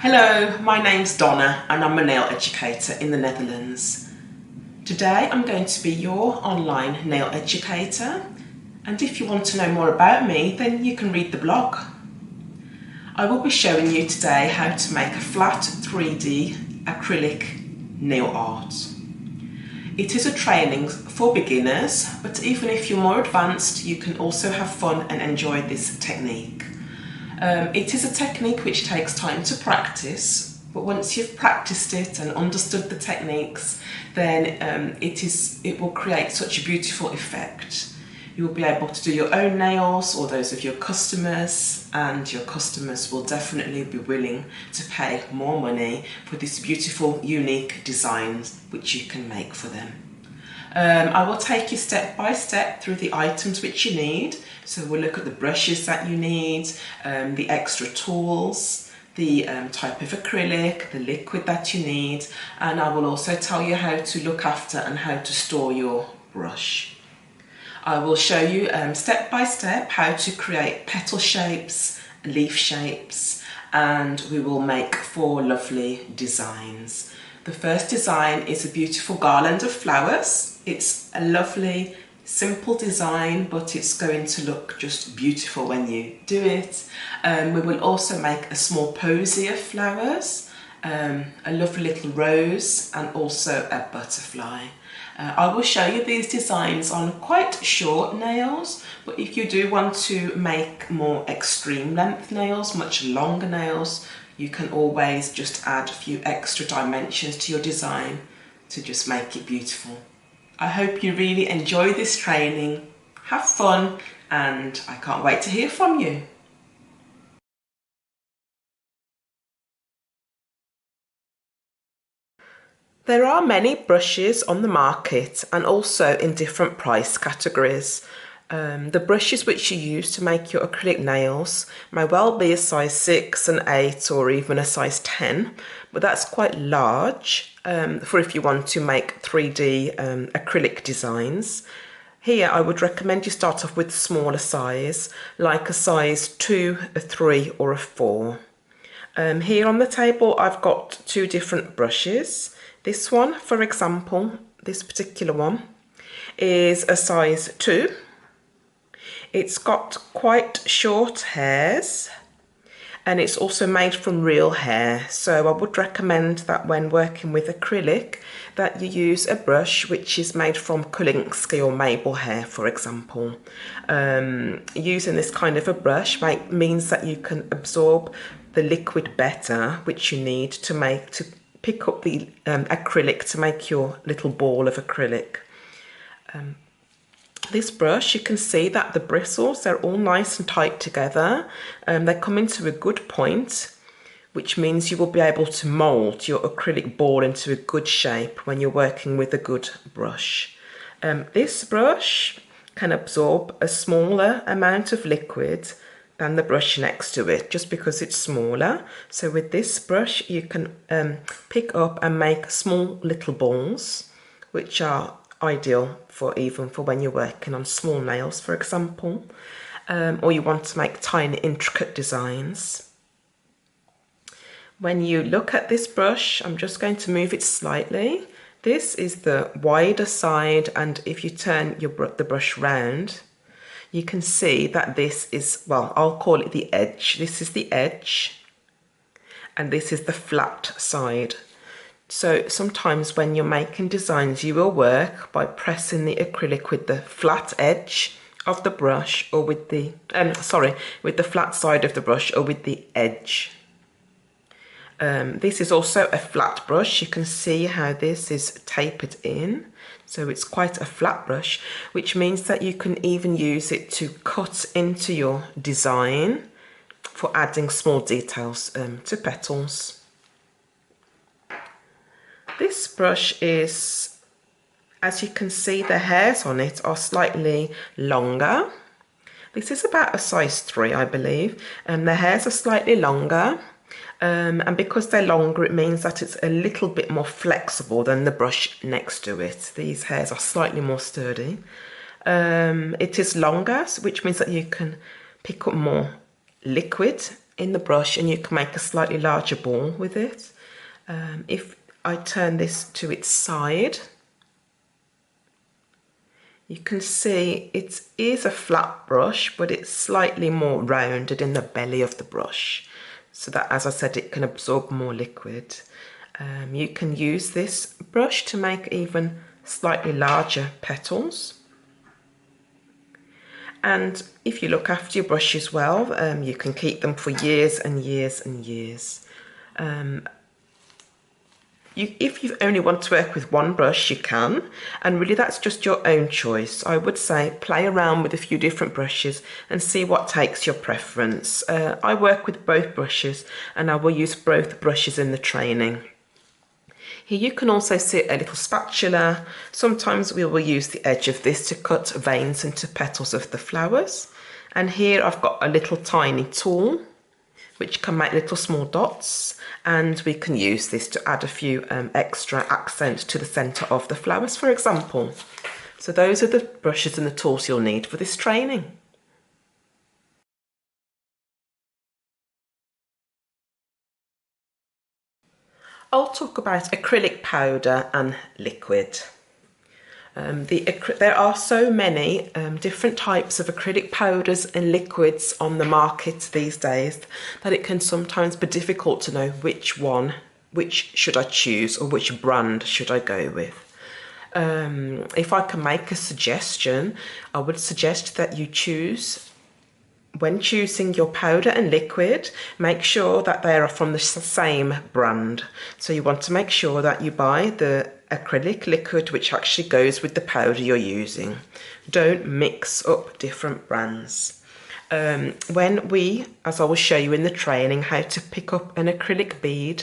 Hello, my name's Donna and I'm a nail educator in the Netherlands. Today I'm going to be your online nail educator, and if you want to know more about me then you can read the blog. I will be showing you today how to make a flat 3D acrylic nail art. It is a training for beginners, but even if you're more advanced you can also have fun and enjoy this technique. It is a technique which takes time to practice, but once you've practiced it and understood the techniques, then it will create such a beautiful effect. You will be able to do your own nails or those of your customers, and your customers will definitely be willing to pay more money for this beautiful, unique designs which you can make for them. I will take you step by step through the items which you need. So we'll look at the brushes that you need, the extra tools, the type of acrylic, the liquid that you need, and I will also tell you how to look after and how to store your brush. I will show you step by step how to create petal shapes, leaf shapes, and we will make 4 lovely designs. The first design is a beautiful garland of flowers. It's a lovely, simple design, but it's going to look just beautiful when you do it. We will also make a small posy of flowers, a lovely little rose, and also a butterfly. I will show you these designs on quite short nails, but if you do want to make more extreme length nails, much longer nails, you can always just add a few extra dimensions to your design to just make it beautiful. I hope you really enjoy this training, have fun, and I can't wait to hear from you. There are many brushes on the market and also in different price categories. The brushes which you use to make your acrylic nails may well be a size 6, an 8 or even a size 10, but that's quite large for if you want to make 3D acrylic designs. Here I would recommend you start off with a smaller size, like a size 2, a 3 or a 4. Here on the table I've got 2 different brushes. This one, for example, this particular one, is a size 2. It's got quite short hairs and it's also made from real hair, so I would recommend that when working with acrylic that you use a brush which is made from Kulinski or maple hair, for example. Using this kind of a brush means that you can absorb the liquid better which you need to pick up the acrylic to make your little ball of acrylic. This brush, you can see that the bristles, they're all nice and tight together. They come into a good point, which means you will be able to mould your acrylic ball into a good shape when you're working with a good brush. This brush can absorb a smaller amount of liquid than the brush next to it, just because it's smaller. So with this brush you can pick up and make small little balls, which are ideal for when you're working on small nails, for example, or you want to make tiny intricate designs. When you look at this brush, I'm just going to move it slightly. This is the wider side, and if you turn the brush round, you can see that this is, well, I'll call it the edge. This is the edge, and this is the flat side. So sometimes when you're making designs, you will work by pressing the acrylic with the flat edge of the brush, or with the flat side of the brush, or with the edge. This is also a flat brush. You can see how this is tapered in. So it's quite a flat brush, which means that you can even use it to cut into your design for adding small details to petals. This brush is, as you can see, the hairs on it are slightly longer. This is about a size 3, I believe, and the hairs are slightly longer. And because they're longer, it means that it's a little bit more flexible than the brush next to it. These hairs are slightly more sturdy. It is longer, which means that you can pick up more liquid in the brush and you can make a slightly larger ball with it. If I turn this to its side, you can see it is a flat brush, but it's slightly more rounded in the belly of the brush, so that, as I said, it can absorb more liquid. You can use this brush to make even slightly larger petals. And if you look after your brushes well, you can keep them for years and years and years. If you only want to work with one brush, you can, and really that's just your own choice. I would say play around with a few different brushes and see what takes your preference. I work with both brushes and I will use both brushes in the training. Here you can also see a little spatula. Sometimes we will use the edge of this to cut veins into petals of the flowers. And here I've got a little tiny tool which can make little small dots, and we can use this to add a few extra accents to the centre of the flowers, for example. So those are the brushes and the tools you'll need for this training. I'll talk about acrylic powder and liquid. There are so many different types of acrylic powders and liquids on the market these days that it can sometimes be difficult to know which should I choose or which brand should I go with. If I can make a suggestion, I would suggest that you choose, when choosing your powder and liquid, make sure that they are from the same brand. So you want to make sure that you buy the acrylic liquid which actually goes with the powder you're using. Don't mix up different brands. As I will show you in the training how to pick up an acrylic bead,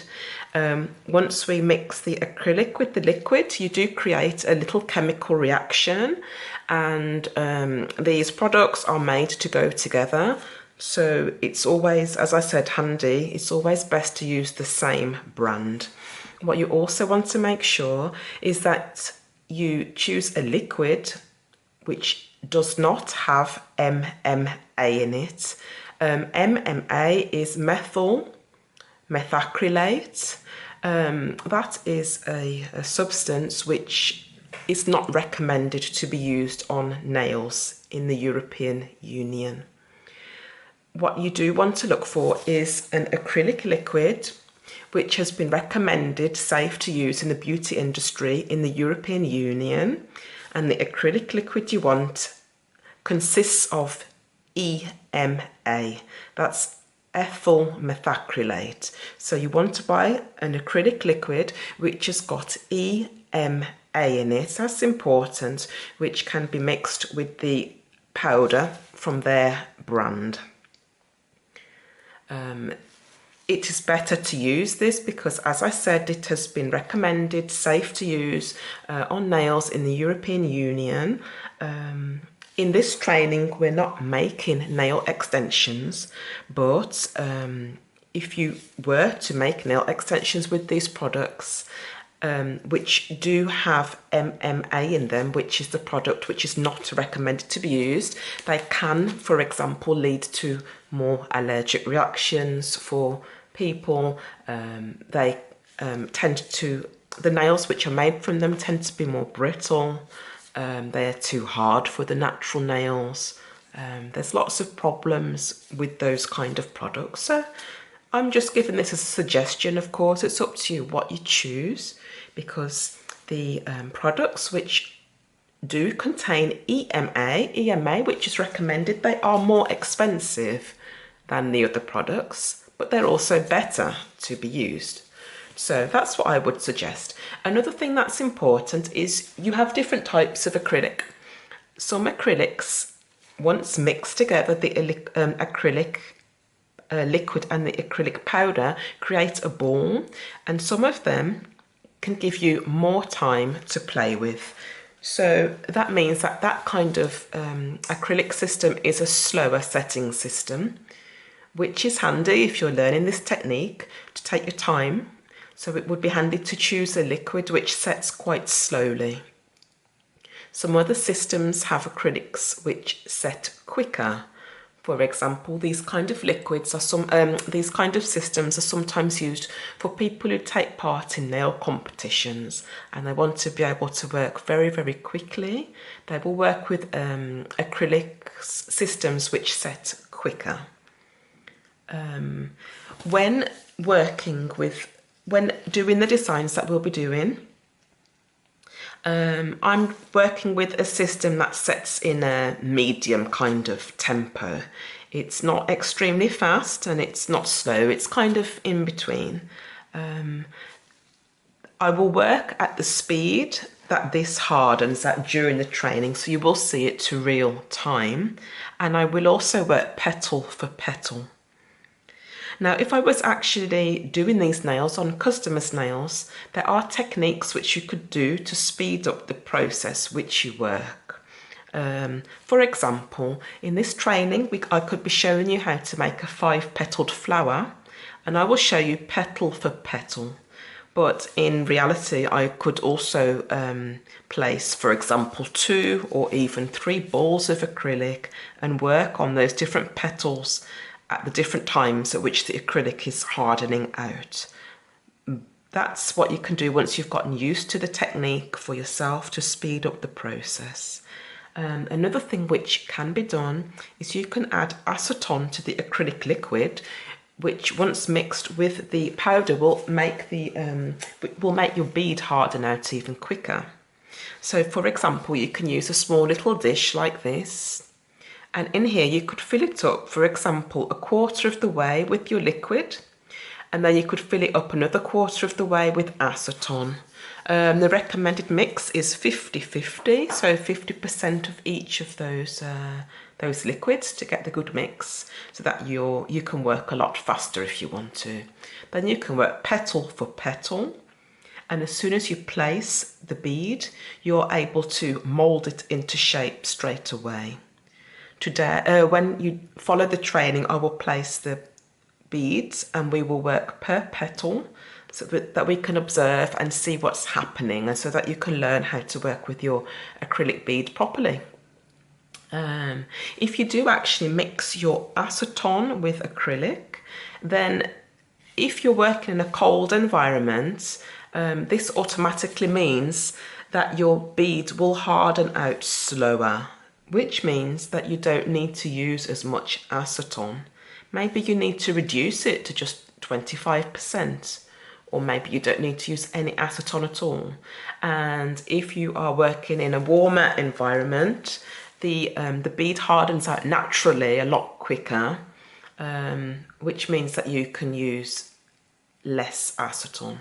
once we mix the acrylic with the liquid, you do create a little chemical reaction, and these products are made to go together. So it's always, as I said, handy. It's always best to use the same brand. What you also want to make sure is that you choose a liquid which does not have MMA in it. MMA is methyl methacrylate. That is a substance which is not recommended to be used on nails in the European Union. What you do want to look for is an acrylic liquid which has been recommended safe to use in the beauty industry in the European Union, and the acrylic liquid you want consists of EMA. That's ethyl methacrylate. So you want to buy an acrylic liquid which has got EMA in it. That's important, which can be mixed with the powder from their brand. It is better to use this because, as I said, it has been recommended safe to use on nails in the European Union. In this training, we're not making nail extensions, but if you were to make nail extensions with these products, which do have MMA in them, which is the product which is not recommended to be used, they can, for example, lead to more allergic reactions for people. The nails which are made from them tend to be more brittle. They're too hard for the natural nails. There's lots of problems with those kind of products. So I'm just giving this as a suggestion. Of course, it's up to you what you choose, because the products which do contain EMA, which is recommended, they are more expensive than the other products, but they're also better to be used. So that's what I would suggest. Another thing that's important is you have different types of acrylic. Some acrylics, once mixed together, the acrylic liquid and the acrylic powder, create a ball, and some of them can give you more time to play with. So that means that that kind of acrylic system is a slower setting system, which is handy if you're learning this technique to take your time. So it would be handy to choose a liquid which sets quite slowly. Some other systems have acrylics which set quicker. For example, these kind of liquids these kind of systems are sometimes used for people who take part in nail competitions and they want to be able to work very, very quickly. They will work with acrylic systems which set quicker. When doing the designs that we'll be doing, I'm working with a system that sets in a medium kind of tempo. It's not extremely fast and it's not slow, it's kind of in between. I will work at the speed that this hardens at during the training, so you will see it to real time, and I will also work petal for petal. Now, if I was actually doing these nails on customers' nails, there are techniques which you could do to speed up the process which you work. For example, in this training, I could be showing you how to make a 5-petaled flower, and I will show you petal for petal. But in reality, I could also place, for example, 2 or even 3 balls of acrylic and work on those different petals at the different times at which the acrylic is hardening out. That's what you can do once you've gotten used to the technique for yourself to speed up the process. Another thing which can be done is you can add acetone to the acrylic liquid, which once mixed with the powder will make your bead harden out even quicker. So for example, you can use a small little dish like this, and in here you could fill it up, for example, 1/4 of the way with your liquid, and then you could fill it up another 1/4 of the way with acetone. The recommended mix is 50-50, so 50% of each of those liquids to get the good mix, so that you can work a lot faster if you want to. Then you can work petal for petal, and as soon as you place the bead, you're able to mold it into shape straight away. Today, when you follow the training, I will place the beads and we will work per petal so that we can observe and see what's happening, and so that you can learn how to work with your acrylic bead properly. If you do actually mix your acetone with acrylic, then if you're working in a cold environment, this automatically means that your bead will harden out slower, which means that you don't need to use as much acetone. Maybe you need to reduce it to just 25%, or maybe you don't need to use any acetone at all. And if you are working in a warmer environment, the bead hardens out naturally a lot quicker, which means that you can use less acetone.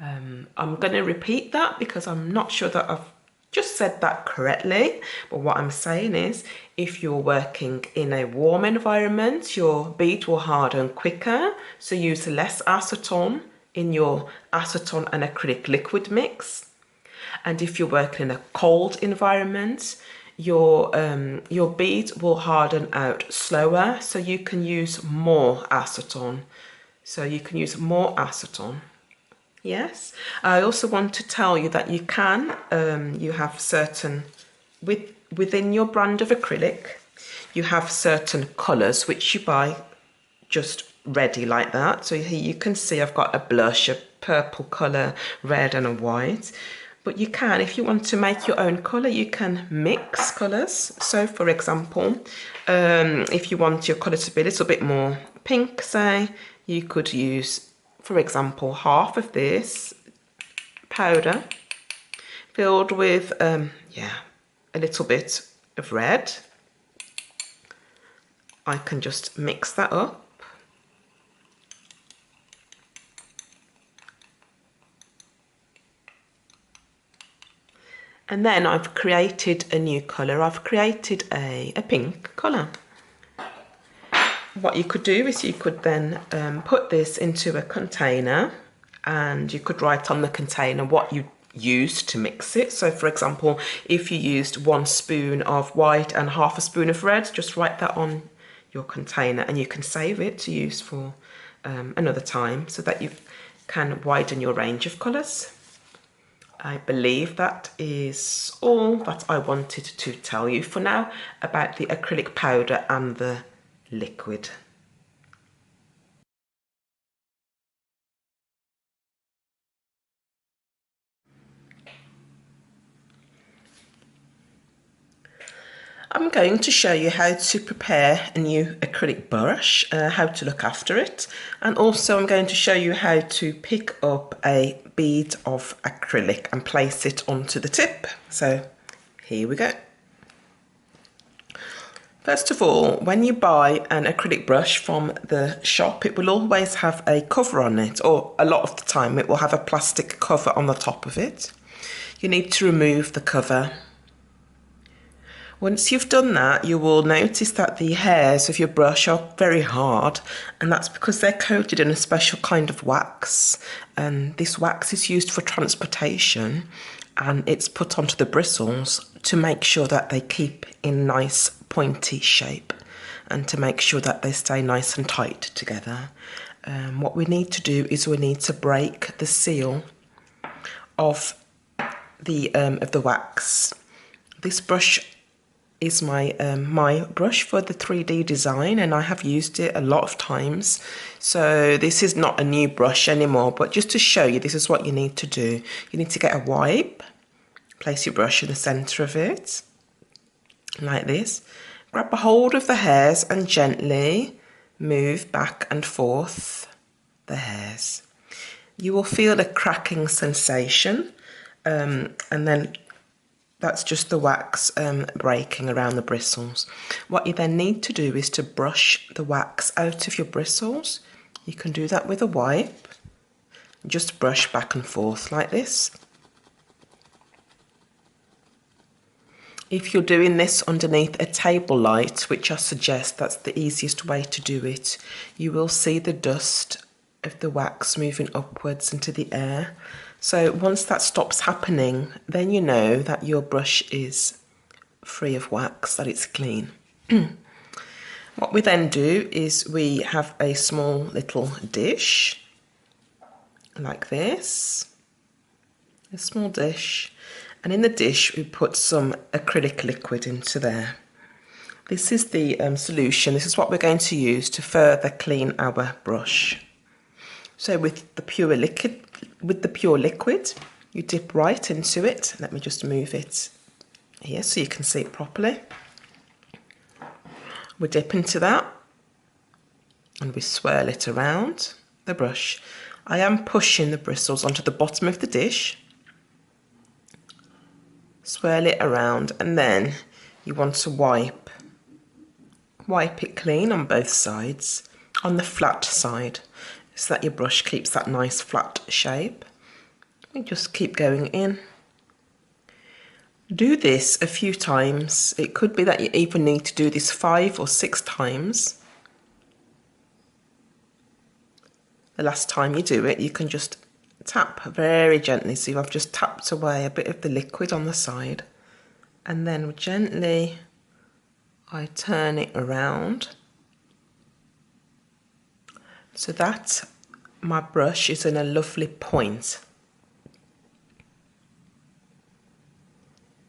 I'm going to repeat that because I'm not sure that I've just said that correctly, but what I'm saying is, if you're working in a warm environment, your bead will harden quicker, so use less acetone in your acetone and acrylic liquid mix. And if you're working in a cold environment, your bead will harden out slower, so you can use more acetone. Yes, I also want to tell you that you have certain, within your brand of acrylic, you have certain colours which you buy just ready like that. So here you can see I've got a blush, a purple colour, red and a white. But you can, if you want to make your own colour, you can mix colours. So for example, if you want your colour to be a little bit more pink, say, you could use, for example, half of this powder filled with a little bit of red. I can just mix that up. And then I've created a new colour. I've created a pink colour. What you could do is you could then put this into a container, and you could write on the container what you used to mix it. So for example, if you used 1 spoon of white and half a spoon of red, just write that on your container, and you can save it to use for another time, so that you can widen your range of colours. I believe that is all that I wanted to tell you for now about the acrylic powder and the liquid. I'm going to show you how to prepare a new acrylic brush, how to look after it, and also I'm going to show you how to pick up a bead of acrylic and place it onto the tip. So here we go. First of all, when you buy an acrylic brush from the shop, it will always have a cover on it, or a lot of the time it will have a plastic cover on the top of it. You need to remove the cover. Once you've done that, you will notice that the hairs of your brush are very hard, and that's because they're coated in a special kind of wax. And this wax is used for transportation, and it's put onto the bristles to make sure that they keep in nice pointy shape and to make sure that they stay nice and tight together. What we need to do is we need to break the seal of the wax. This brush is my brush for the 3D design, and I have used it a lot of times, so this is not a new brush anymore, but just to show you, this is what you need to do. You need to get a wipe, place your brush in the center of it like this, grab a hold of the hairs and gently move back and forth the hairs. You will feel a cracking sensation, and then that's just the wax breaking around the bristles. What you then need to do is to brush the wax out of your bristles. You can do that with a wipe. Just brush back and forth like this. If you're doing this underneath a table light, which I suggest that's the easiest way to do it, you will see the dust of the wax moving upwards into the air. So once that stops happening, then you know that your brush is free of wax, that it's clean. What we then do is we have a small little dish, like this, a small dish, and in the dish we put some acrylic liquid into there. This is the solution. This is what we're going to use to further clean our brush. So with the pure liquid, you dip right into it. Let me just move it here so you can see it properly. We dip into that and we swirl it around the brush. I am pushing the bristles onto the bottom of the dish. Swirl it around, and then you want to wipe it clean on both sides, on the flat side, so that your brush keeps that nice flat shape. You just keep going in. Do this a few times. It could be that you even need to do this 5 or 6 times. The last time you do it, you can just tap very gently. So I've just tapped away a bit of the liquid on the side, and then gently I turn it around so that my brush is in a lovely point.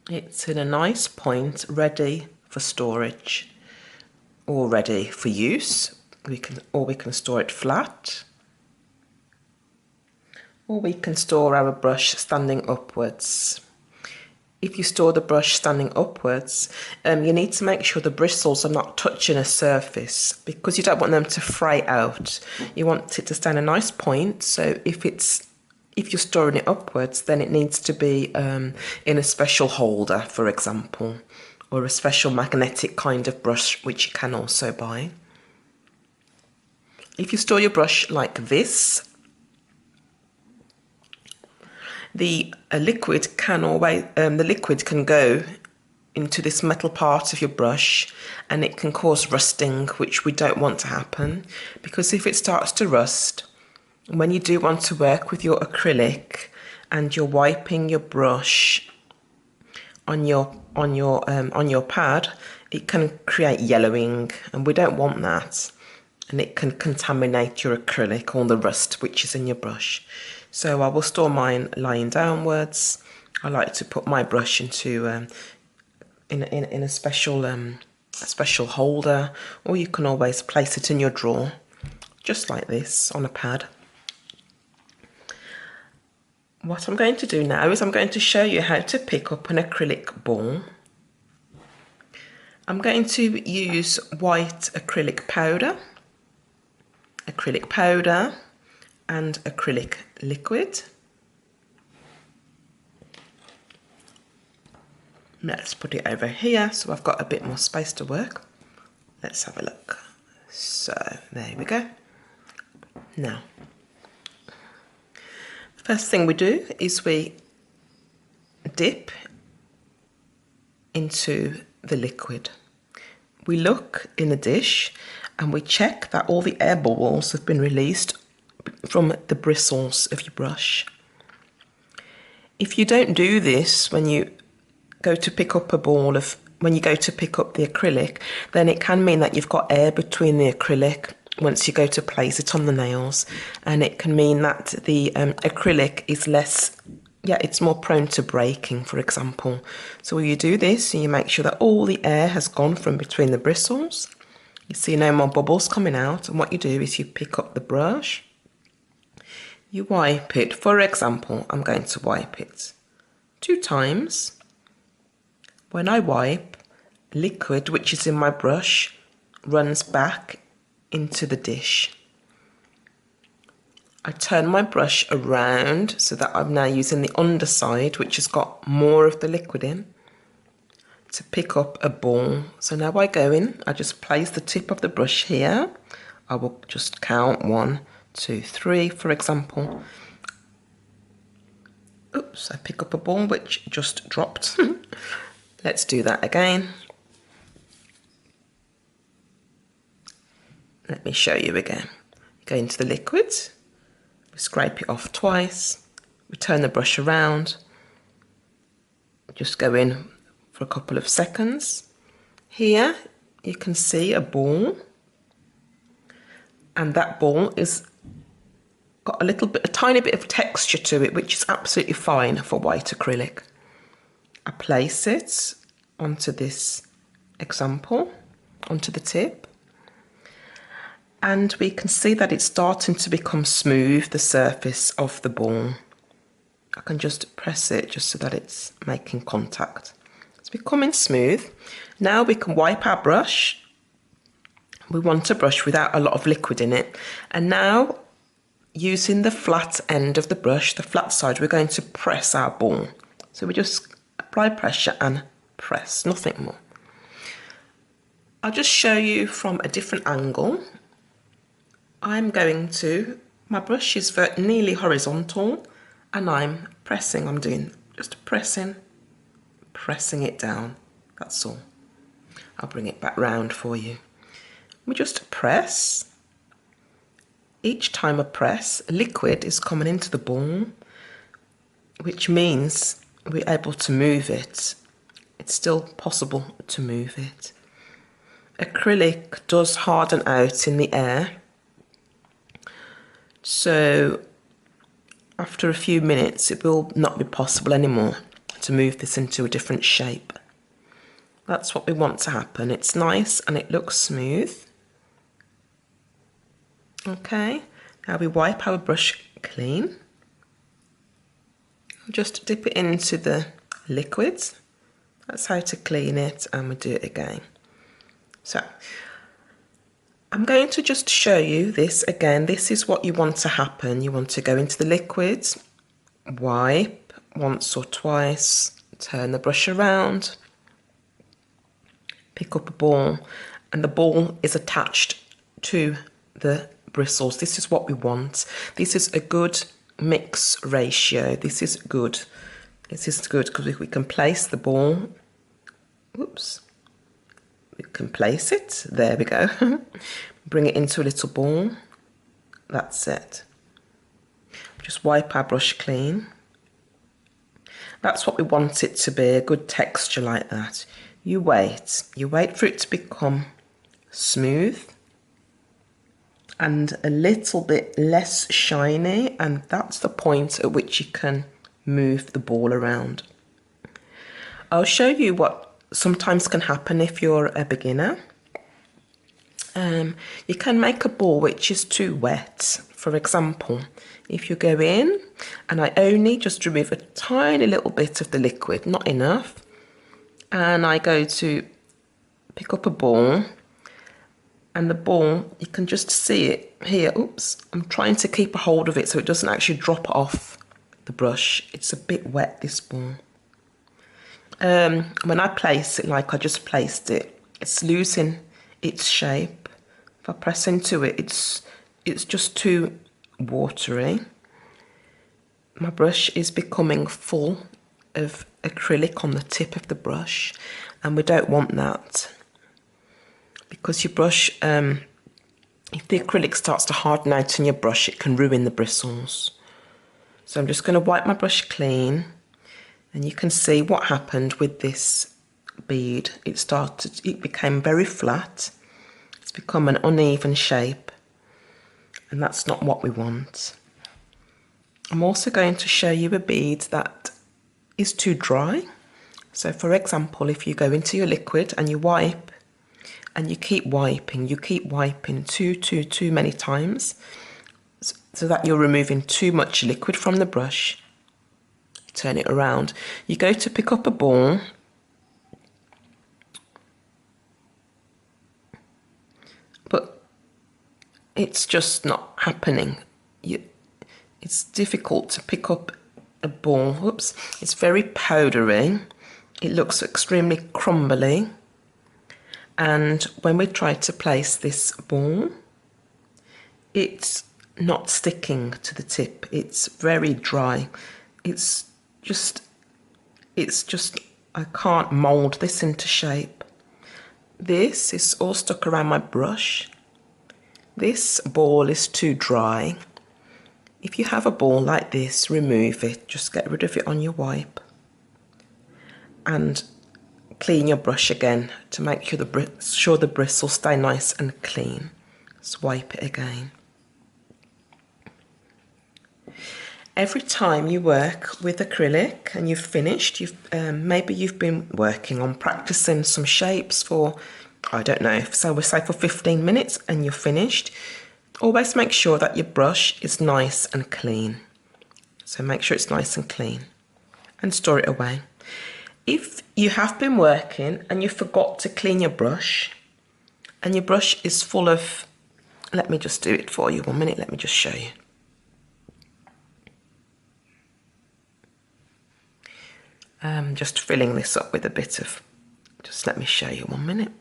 It's in a nice point, ready for storage or ready for use. We can store it flat, or we can store our brush standing upwards. If you store the brush standing upwards, you need to make sure the bristles are not touching a surface, because you don't want them to fray out. You want it to stand a nice point, so if you're storing it upwards, then it needs to be in a special holder, for example, or a special magnetic kind of brush, which you can also buy. If you store your brush like this, the liquid can go into this metal part of your brush, and it can cause rusting, which we don't want to happen, because if it starts to rust, when you do want to work with your acrylic and you're wiping your brush on your pad, it can create yellowing, and we don't want that, and it can contaminate your acrylic, all the rust which is in your brush. So I will store mine lying downwards. I like to put my brush into in a special holder, or you can always place it in your drawer, just like this on a pad. What I'm going to do now is I'm going to show you how to pick up an acrylic ball. I'm going to use white acrylic powder and acrylic liquid. Let's put it over here so I've got a bit more space to work. Let's have a look. So there we go. Now, first thing we do is we dip into the liquid. We look in the dish and we check that all the air bubbles have been released from the bristles of your brush. If you don't do this when you go to pick up when you go to pick up the acrylic, then it can mean that you've got air between the acrylic once you go to place it on the nails, and it can mean that the acrylic is it's more prone to breaking, for example. So you do this and you make sure that all the air has gone from between the bristles. You see no more bubbles coming out, and what you do is you pick up the brush, you wipe it. For example, I'm going to wipe it 2 times. When I wipe, liquid which is in my brush runs back into the dish. I turn my brush around so that I'm now using the underside, which has got more of the liquid in, to pick up a ball. So now I go in, I just place the tip of the brush here. I will just count 1, 2, 3, for example. Oops, I pick up a ball which just dropped. Let's do that again. Let me show you again. Go into the liquid. We scrape it off twice, we turn the brush around, just go in for a couple of seconds. Here you can see a ball, and that ball is got a tiny bit of texture to it, which is absolutely fine for white acrylic. I place it onto this example, onto the tip. And we can see that it's starting to become smooth, the surface of the ball. I can just press it just so that it's making contact. It's becoming smooth. Now we can wipe our brush. We want a brush without a lot of liquid in it. And now, using the flat end of the brush, the flat side, we're going to press our ball. So we just apply pressure and press, nothing more. I'll just show you from a different angle. My brush is nearly horizontal, and I'm doing just pressing it down, that's all. I'll bring it back round for you. We just press. Each time I press, liquid is coming into the ball, which means we're able to move it. It's still possible to move it. Acrylic does harden out in the air. So after a few minutes, it will not be possible anymore to move this into a different shape. That's what we want to happen. It's nice and it looks smooth. Okay, now we wipe our brush clean. Just dip it into the liquid. That's how to clean it, and we do it again. So I'm going to just show you this again. This is what you want to happen. You want to go into the liquid, wipe once or twice, turn the brush around, pick up a ball, and the ball is attached to the bristles. This is what we want. This is a good mix ratio. This is good. This is good because we can place the ball. Whoops. We can place it. There we go. Bring it into a little ball. That's it. Just wipe our brush clean. That's what we want it to be, a good texture like that. You wait for it to become smooth. and a little bit less shiny, and that's the point at which you can move the ball around. I'll show you what sometimes can happen if you're a beginner. You can make a ball which is too wet. For example, if you go in and I only just remove a tiny little bit of the liquid, not enough, and I go to pick up a ball, and the ball, you can just see it here. Oops, I'm trying to keep a hold of it so it doesn't actually drop off the brush. It's a bit wet, this ball. When I place it like I just placed it, it's losing its shape. If I press into it, it's just too watery. My brush is becoming full of acrylic on the tip of the brush, and we don't want that, because your brush, if the acrylic starts to harden out in your brush, it can ruin the bristles. So I'm just going to wipe my brush clean, and you can see what happened with this bead. It became very flat. It's become an uneven shape, and that's not what we want. I'm also going to show you a bead that is too dry. So for example, if you go into your liquid and you wipe, and you keep wiping too many times, so that you're removing too much liquid from the brush, turn it around. You go to pick up a ball, but it's just not happening. It's difficult to pick up a ball. Whoops, it's very powdery. It looks extremely crumbly. And when we try to place this ball, it's not sticking to the tip. It's very dry. It's just, I can't mold this into shape. This is all stuck around my brush. This ball is too dry. If you have a ball like this, remove it. Just get rid of it on your wipe. And clean your brush again to make sure the bristles stay nice and clean. Just wipe it again. Every time you work with acrylic and you've finished, maybe you've been working on practicing some shapes for, I don't know, so we'll say for 15 minutes and you're finished, always make sure that your brush is nice and clean. So make sure it's nice and clean and store it away. If you have been working and you forgot to clean your brush, and your brush is full of, let me just do it for you 1 minute, let me just show you. Just filling this up with a bit of, just let me show you 1 minute.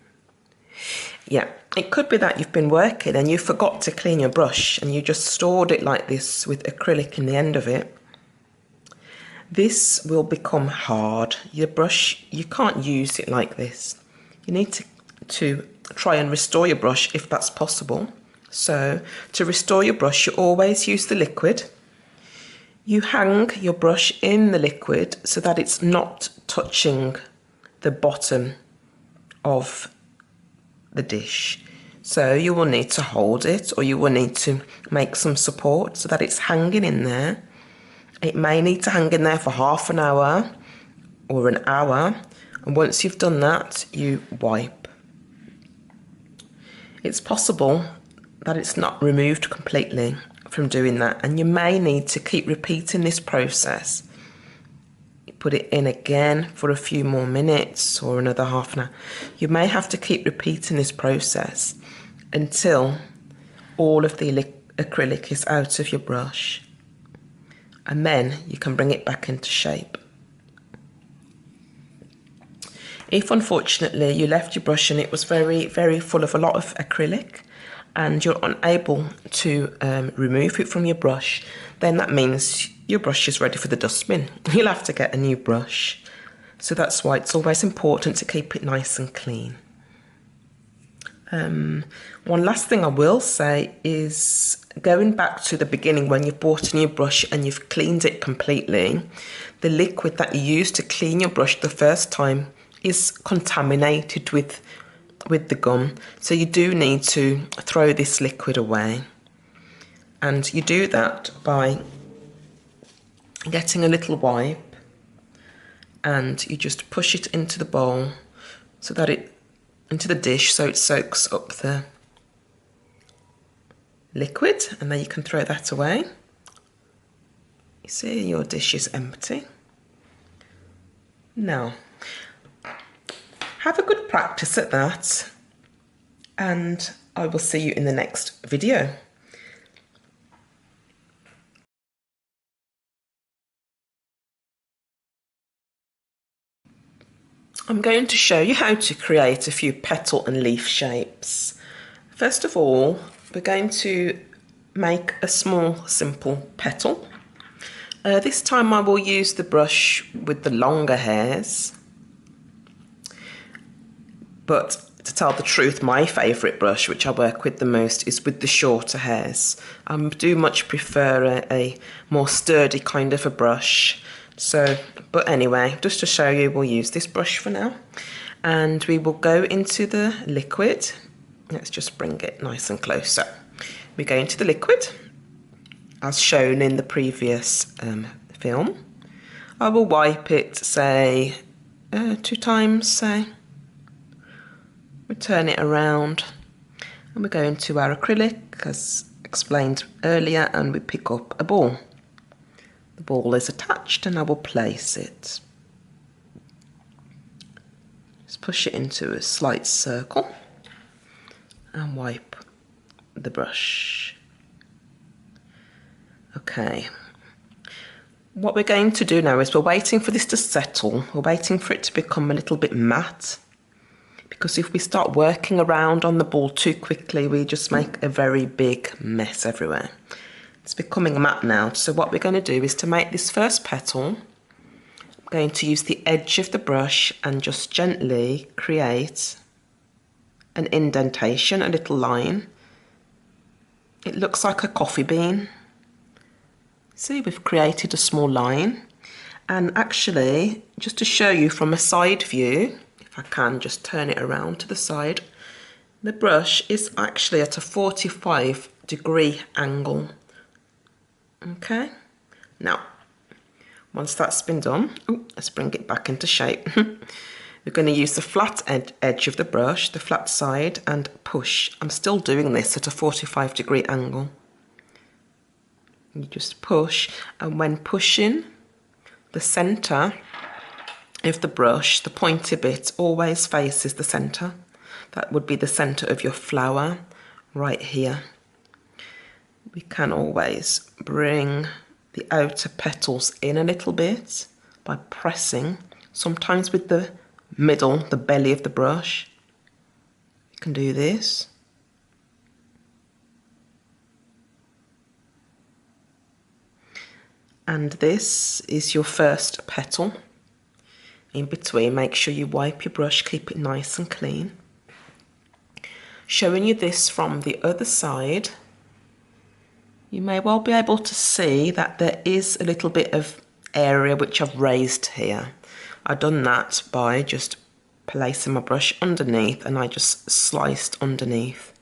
Yeah, it could be that you've been working and you forgot to clean your brush and you just stored it like this with acrylic in the end of it. This will become hard. Your brush, you can't use it like this. You need to try and restore your brush if that's possible. So to restore your brush, you always use the liquid. You hang your brush in the liquid so that it's not touching the bottom of the dish. So you will need to hold it, or you will need to make some support so that it's hanging in there. It may need to hang in there for half an hour or an hour, and once you've done that, you wipe. It's possible that it's not removed completely from doing that, and you may need to keep repeating this process. You put it in again for a few more minutes or another half an hour. You may have to keep repeating this process until all of the acrylic is out of your brush, and then you can bring it back into shape. If unfortunately you left your brush and it was very, very full of a lot of acrylic, and you're unable to remove it from your brush, then that means your brush is ready for the dustbin. You'll have to get a new brush. So that's why it's always important to keep it nice and clean. One last thing I will say is, going back to the beginning when you've bought a new brush and you've cleaned it completely, the liquid that you used to clean your brush the first time is contaminated with with the gum. So you do need to throw this liquid away. And you do that by getting a little wipe and you just push it into the bowl so that into the dish so it soaks up the liquid, and then you can throw that away. You see, your dish is empty. Now, have a good practice at that, and I will see you in the next video. I'm going to show you how to create a few petal and leaf shapes. First of all, we're going to make a small, simple petal. This time I will use the brush with the longer hairs. But to tell the truth, my favourite brush, which I work with the most, is with the shorter hairs. I do much prefer a more sturdy kind of a brush. But anyway, just to show you, we'll use this brush for now. And we will go into the liquid. Let's just bring it nice and close. So we go into the liquid, as shown in the previous film. I will wipe it, say, 2 times, say. We turn it around and we go into our acrylic, as explained earlier, and we pick up a ball. The ball is attached and I will place it. Just push it into a slight circle and wipe the brush. Okay. What we're going to do now is we're waiting for this to settle. We're waiting for it to become a little bit matte. Because if we start working around on the ball too quickly, we just make a very big mess everywhere. It's becoming matte now, so what we're going to do is to make this first petal, I'm going to use the edge of the brush and just gently create an indentation, a little line. It looks like a coffee bean. See, we've created a small line. And actually, just to show you from a side view, if I can just turn it around to the side, the brush is actually at a 45-degree angle. Okay, now, once that's been done, let's bring it back into shape. We're going to use the flat edge of the brush, the flat side, and push. I'm still doing this at a 45-degree angle. You just push, and when pushing, the centre of the brush, the pointy bit, always faces the centre. That would be the centre of your flower, right here. We can always bring the outer petals in a little bit by pressing, sometimes with the middle, the belly of the brush. You can do this. And this is your first petal. In between, make sure you wipe your brush, keep it nice and clean. Showing you this from the other side, you may well be able to see that there is a little bit of area which I've raised here. I've done that by just placing my brush underneath, and I just sliced underneath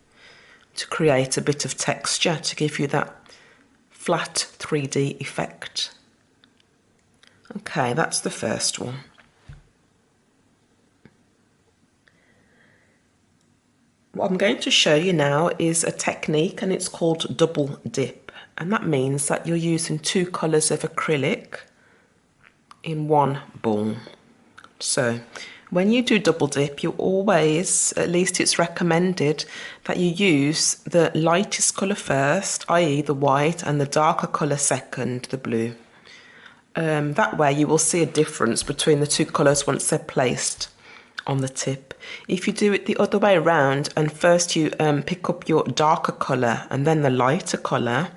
to create a bit of texture to give you that flat 3D effect. Okay, that's the first one. What I'm going to show you now is a technique, and it's called double dip, and that means that you're using 2 colours of acrylic in one ball. So when you do double dip, you always, at least it's recommended, that you use the lightest colour first, i.e. the white, and the darker colour second, the blue. That way you will see a difference between the 2 colours once they're placed on the tip. If you do it the other way around, and first you pick up your darker colour and then the lighter colour,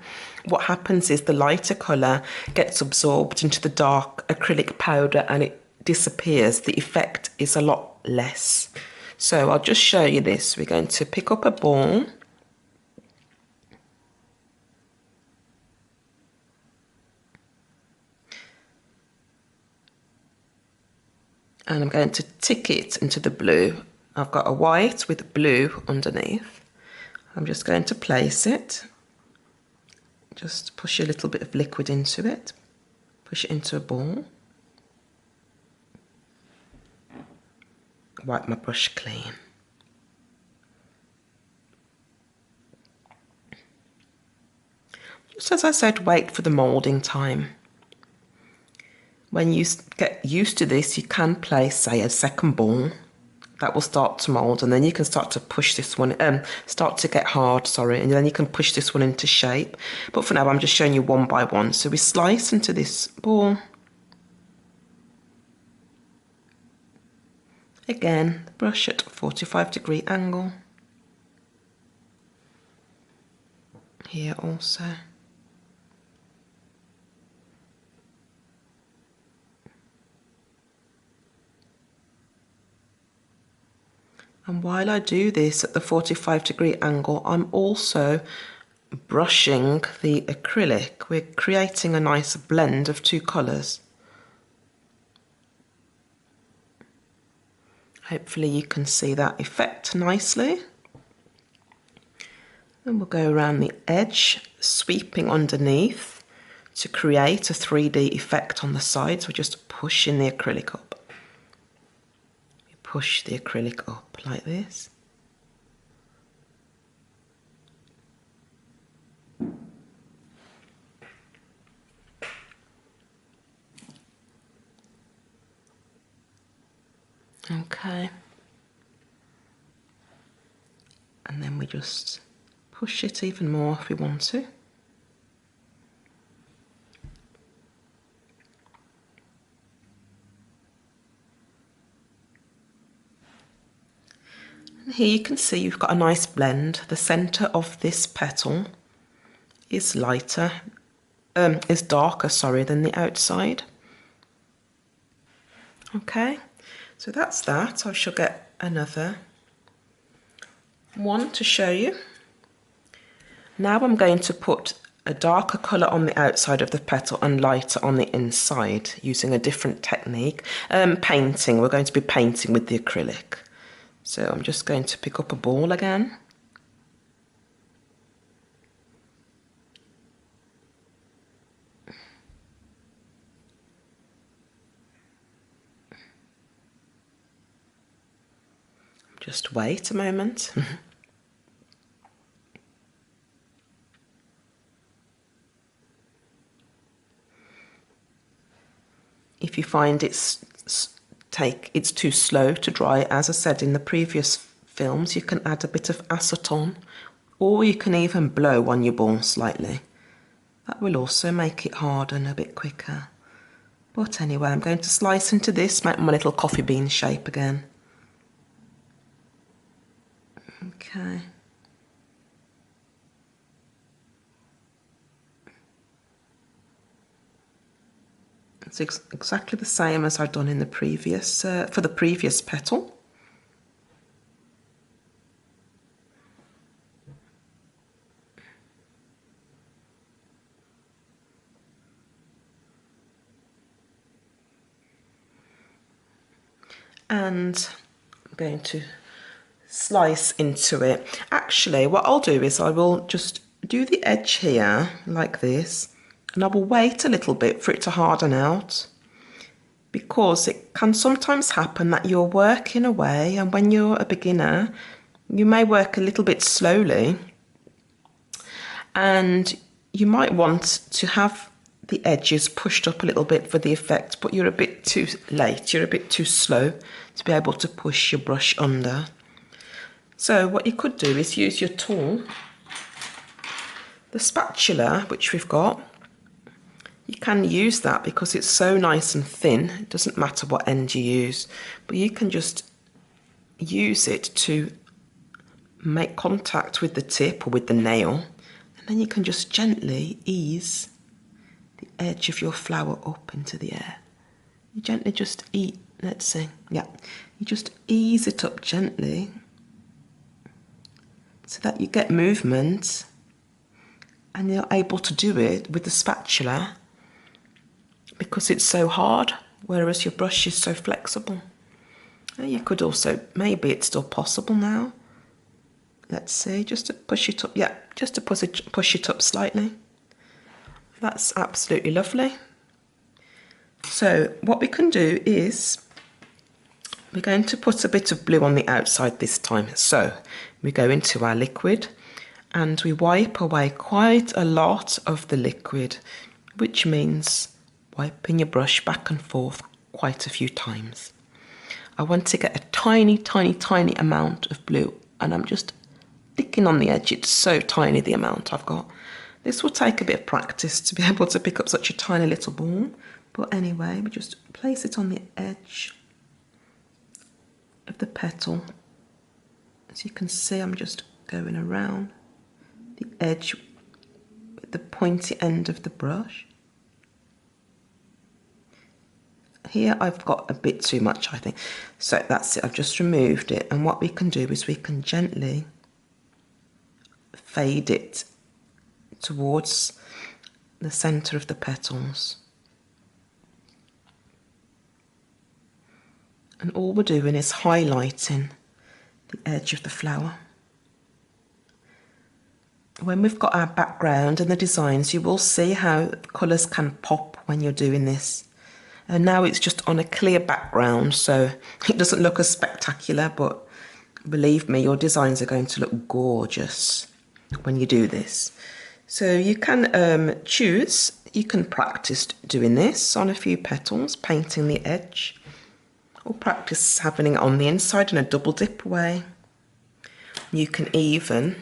what happens is the lighter colour gets absorbed into the dark acrylic powder and it disappears. The effect is a lot less. So I'll just show you this. We're going to pick up a ball. And I'm going to tick it into the blue I've got a white with blue underneath. I'm just going to place it. Just push a little bit of liquid into it. Push it into a ball. Wipe my brush clean. Just as I said, wait for the moulding time. When you get used to this, you can place, say, a second ball. That will start to mould, and then you can start to push this one, start to get hard, sorry, and then you can push this one into shape. But for now, I'm just showing you one by one. So we slice into this ball. Again, the brush at 45-degree angle. Here also. And while I do this at the 45-degree angle, I'm also brushing the acrylic. We're creating a nice blend of two colours. Hopefully you can see that effect nicely. And we'll go around the edge, sweeping underneath to create a 3D effect on the sides. We're just pushing the acrylic up. Push the acrylic up like this. Okay. And then we just push it even more if we want to. And here you can see you've got a nice blend. The centre of this petal is darker, sorry, than the outside. Okay, so that's that. I shall get another one to show you. Now I'm going to put a darker colour on the outside of the petal and lighter on the inside using a different technique. Painting, we're going to be painting with the acrylic. So I'm just going to pick up a ball again. Just wait a moment. If you find it's too slow to dry, as I said in the previous films, you can add a bit of acetone, or you can even blow on your ball slightly. That will also make it harden a bit quicker. But anyway, I'm going to slice into this, make my little coffee bean shape again. Okay. It's exactly the same as I've done in the previous, for the previous petal. And I'm going to slice into it. Actually, what I'll do is I will just do the edge here like this, and I will wait a little bit for it to harden out, because it can sometimes happen that you're working away, and when you're a beginner, you may work a little bit slowly, and you might want to have the edges pushed up a little bit for the effect, but you're a bit too late, you're a bit too slow to be able to push your brush under. So what you could do is use your tool, the spatula which we've got. You can use that because it's so nice and thin. It doesn't matter what end you use, but you can just use it to make contact with the tip or with the nail, and then you can just gently ease the edge of your flower up into the air. You gently just let's see, yeah, you just ease it up gently so that you get movement, and you're able to do it with the spatula because it's so hard, whereas your brush is so flexible. You could also, maybe it's still possible now. Let's see, just to push it up, yeah, just to push it up slightly. That's absolutely lovely. So what we can do is, we're going to put a bit of blue on the outside this time. So we go into our liquid and we wipe away quite a lot of the liquid, which means wiping your brush back and forth quite a few times. I want to get a tiny, tiny, tiny amount of blue, and I'm just sticking on the edge. It's so tiny, the amount I've got. This will take a bit of practice to be able to pick up such a tiny little ball. But anyway, we just place it on the edge of the petal. As you can see, I'm just going around the edge with the pointy end of the brush. Here I've got a bit too much, I think. So that's it, I've just removed it. And what we can do is we can gently fade it towards the centre of the petals. And all we're doing is highlighting the edge of the flower. When we've got our background and the designs, you will see how the colours can pop when you're doing this. And now it's just on a clear background, so it doesn't look as spectacular, but believe me, your designs are going to look gorgeous when you do this. So you can choose, you can practice doing this on a few petals, painting the edge, or practice having it on the inside in a double dip way. You can even,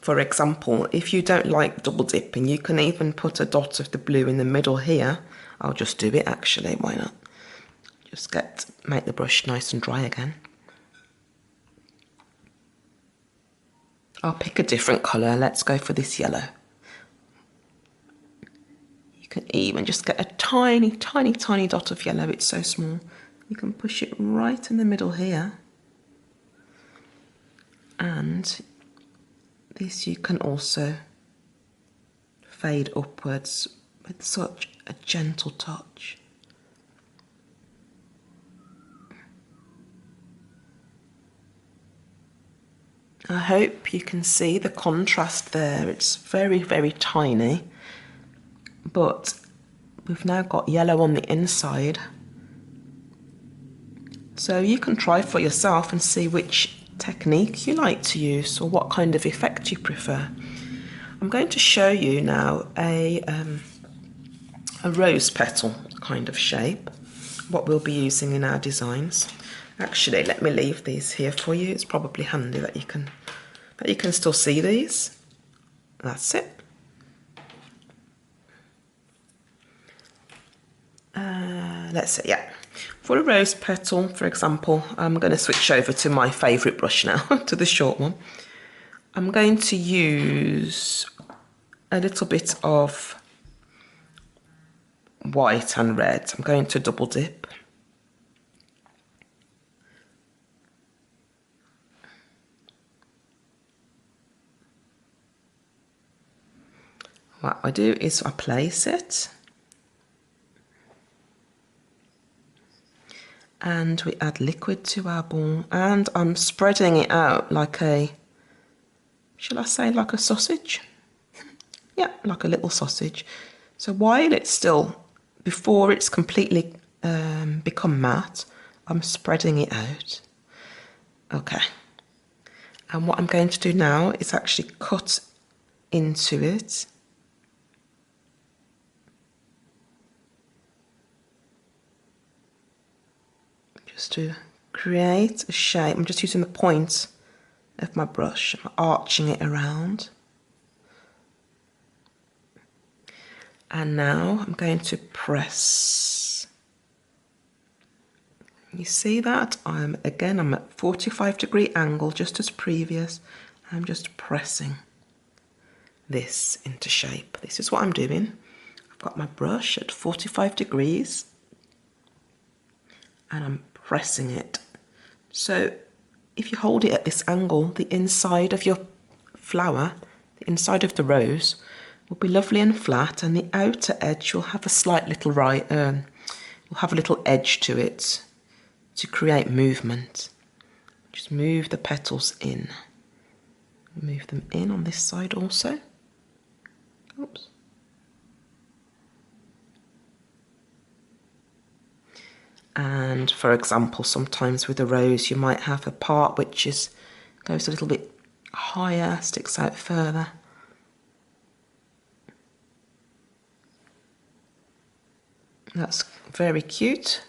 for example, if you don't like double dipping, you can even put a dot of the blue in the middle here. I'll just do it actually, why not? Just make the brush nice and dry again. I'll pick a different colour, let's go for this yellow. You can even just get a tiny, tiny, tiny dot of yellow, it's so small. You can push it right in the middle here. And this you can also fade upwards with such a gentle touch. I hope you can see the contrast there. It's very, very tiny, but we've now got yellow on the inside. So you can try for yourself and see which technique you like to use or what kind of effect you prefer. I'm going to show you now a rose petal kind of shape, what we'll be using in our designs. Actually, let me leave these here for you. It's probably handy that you can still see these. That's it. Let's see, yeah. For a rose petal, for example, I'm going to switch over to my favourite brush now, to the short one. I'm going to use a little bit of white and red. I'm going to double dip. What I do is I place it and we add liquid to our ball, and I'm spreading it out like a, shall I say like a sausage? Yeah, like a little sausage. So while it's still, before it's completely become matte, I'm spreading it out. Okay. And what I'm going to do now is actually cut into it. Just to create a shape. I'm just using the point of my brush, I'm arching it around. And now I'm going to press. You see that? I'm at 45-degree angle, just as previous. I'm just pressing this into shape. This is what I'm doing. I've got my brush at 45 degrees and I'm pressing it. So if you hold it at this angle, the inside of your flower, the inside of the rose, will be lovely and flat, and the outer edge will have a slight little will have a little edge to it to create movement. Just move the petals in. Move them in on this side also. Oops. And for example, sometimes with a rose you might have a part which goes a little bit higher, sticks out further. That's very cute.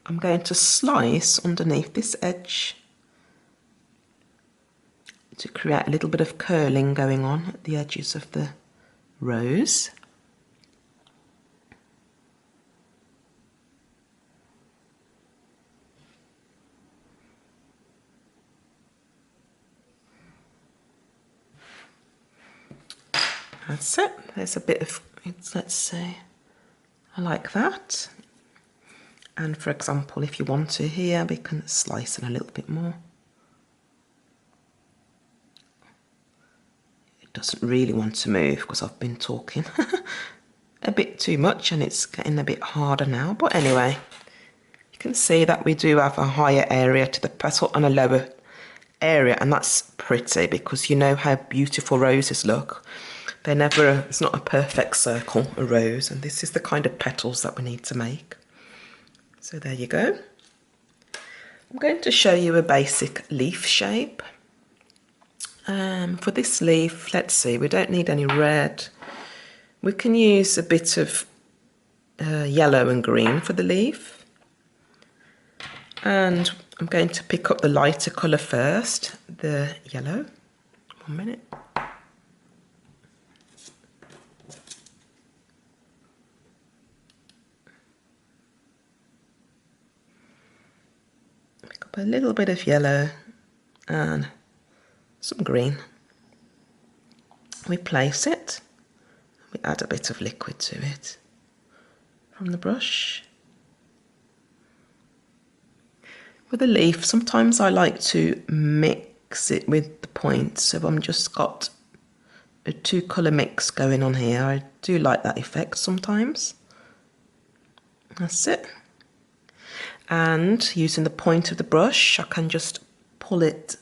I'm going to slice underneath this edge to create a little bit of curling going on at the edges of the rose. That's it. There's a bit of, let's see, I like that. And for example, if you want to here, we can slice it a little bit more. It doesn't really want to move because I've been talking a bit too much and it's getting a bit harder now. But anyway, you can see that we do have a higher area to the petal and a lower area, and that's pretty because you know how beautiful roses look. They're never, it's not a perfect circle, a rose, and this is the kind of petals that we need to make. So there you go. I'm going to show you a basic leaf shape. For this leaf, let's see, we don't need any red. We can use a bit of yellow and green for the leaf. And I'm going to pick up the lighter colour first, the yellow. 1 minute. A little bit of yellow and some green. We place it, we add a bit of liquid to it from the brush. With a leaf, sometimes I like to mix it with the point, so I'm just got a 2-colour mix going on here. I do like that effect sometimes. That's it. And using the point of the brush, I can just pull it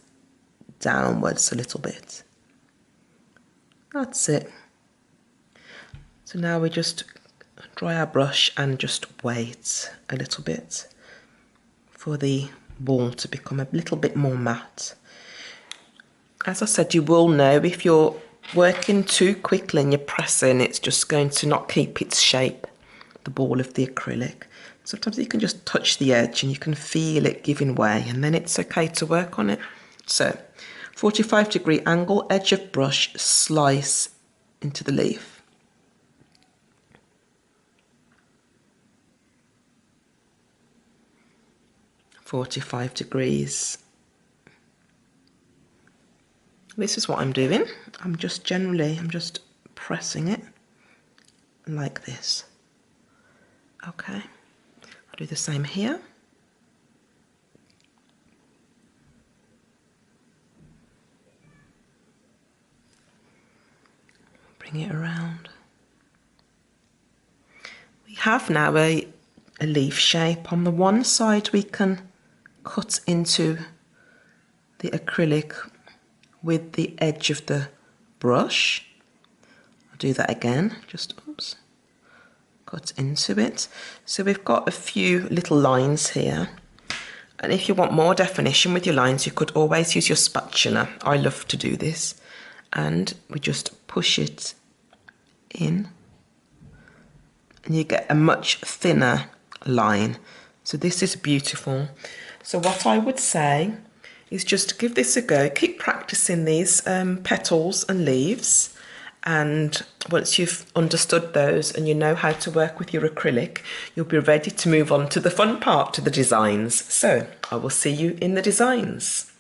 downwards a little bit. That's it. So now we just dry our brush and just wait a little bit for the ball to become a little bit more matte. As I said, you will know if you're working too quickly and you're pressing, it's just going to not keep its shape, the ball of the acrylic. Sometimes you can just touch the edge and you can feel it giving way, and then it's okay to work on it. So 45-degree angle, edge of brush, slice into the leaf. .45 degrees. This is what I'm doing. I'm just pressing it like this. Okay. I'll do the same here. Bring it around. We have now a leaf shape. On the one side we can cut into the acrylic with the edge of the brush. I'll do that again, just oops. Cut into it. So we've got a few little lines here, and if you want more definition with your lines, you could always use your spatula. I love to do this, and we just push it in and you get a much thinner line. So this is beautiful. So what I would say is just give this a go, keep practicing these petals and leaves. And once you've understood those and you know how to work with your acrylic, you'll be ready to move on to the fun part, to the designs. So I will see you in the designs.